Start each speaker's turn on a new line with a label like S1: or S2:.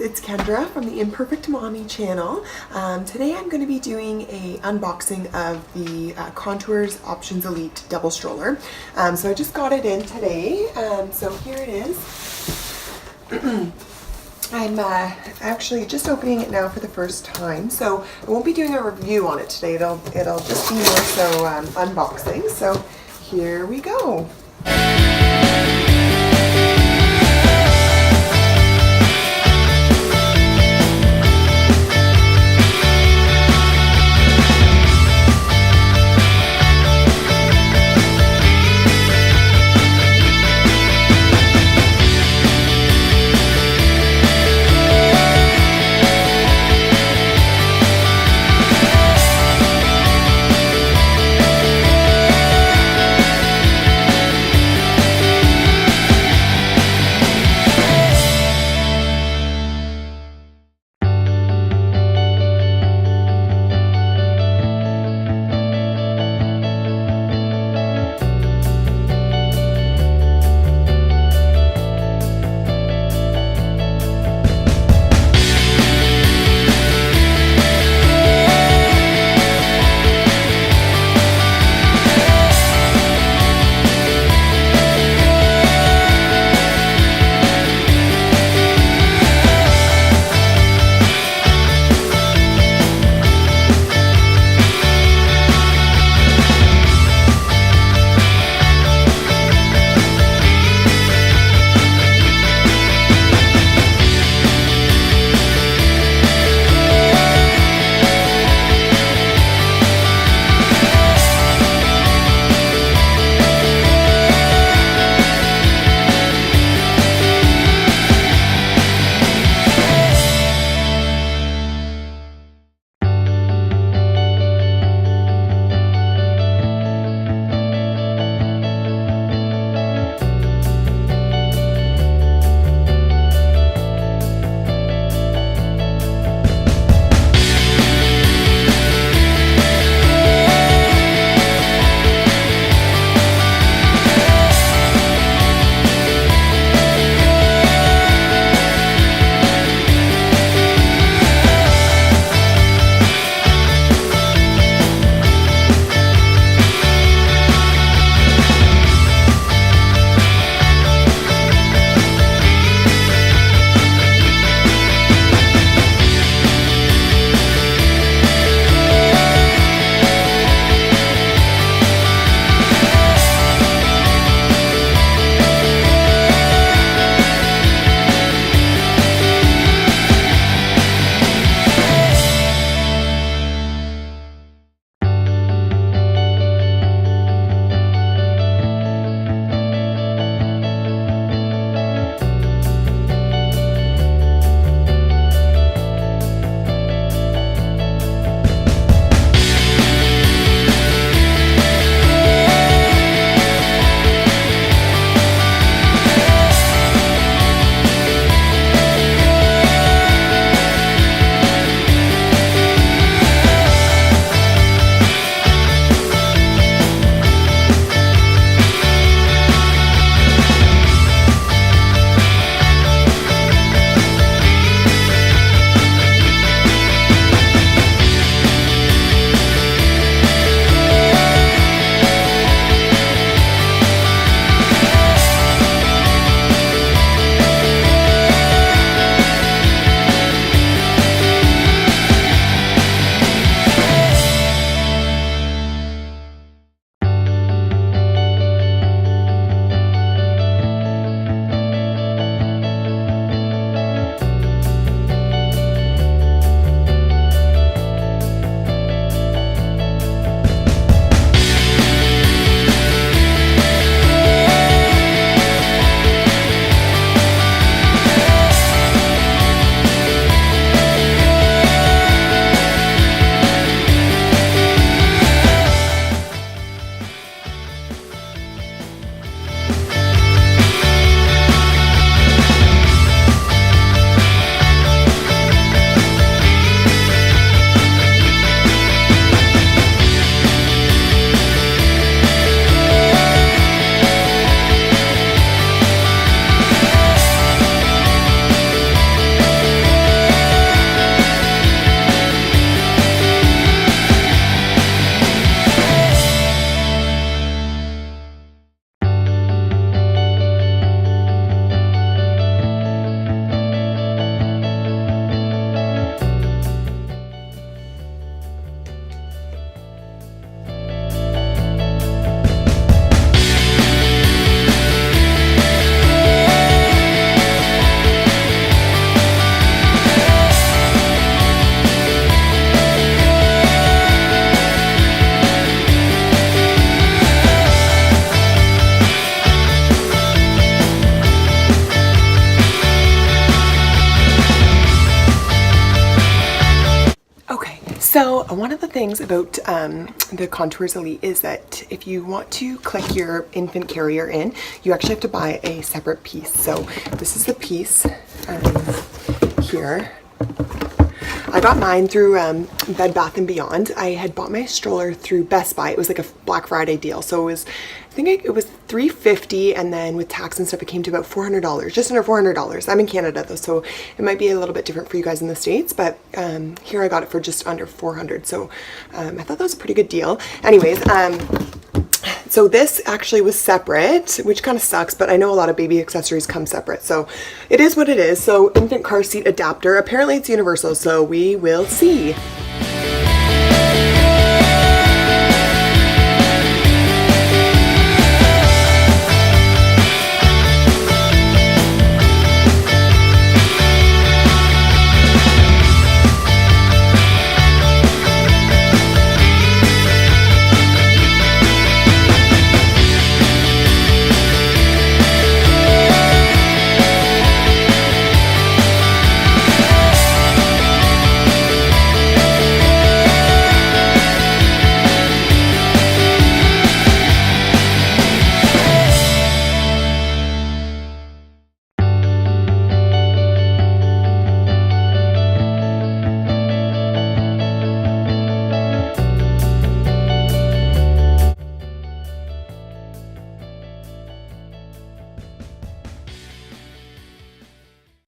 S1: it's Kendra from the Imperfect Mommy channel. Today I'm going to be doing a unboxing of the Contours Options Elite Double Stroller. So I just got it in today, so here it is. I'm actually just opening it now for the first time, so I won't be doing a review on it today. It'll just be more so unboxing. So here we go. So one of the things about the Contours Elite is that if you want to click your infant carrier in, you actually have to buy a separate piece. So this is the piece here. I got mine through Bed Bath & Beyond. I had bought my stroller through Best Buy. It was like a Black Friday deal. So it was, I think it was $350, and then with tax and stuff it came to about $400, just under $400. I'm in Canada though, so it might be a little bit different for you guys in the States, but here I got it for just under $400. So I thought that was a pretty good deal. Anyways, so this actually was separate, which kind of sucks, but I know a lot of baby accessories come separate. So it is what it is. So infant car seat adapter, apparently it's universal, so we will see.